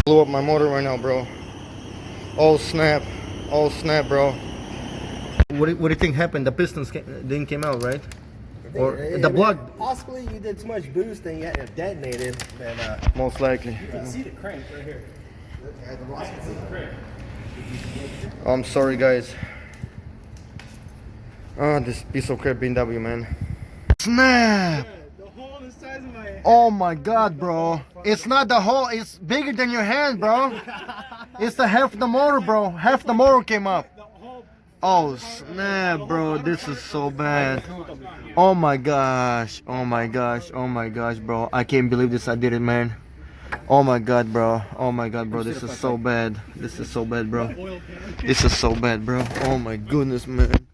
Blew up my motor right now, bro. Oh snap, bro. What do you think happened? The pistons didn't came out, right? Or the blood? Possibly you did too much boosting, you detonated. Then, Most likely. you can see the crank right here. Oh, I'm sorry, guys. Oh, this piece of crap BMW, man. Snap! The hole the size of my Oh my god, bro. It's not the hole, it's bigger than your hand, bro. It's the half the motor, bro. Half the motor came up. Oh snap, bro. This is so bad. Oh my gosh. Oh my gosh. Oh my gosh, bro. I can't believe this. I did it, man. Oh my god, bro. Oh my god, bro. This is so bad. This is so bad, bro. This is so bad, bro. Oh my goodness, man.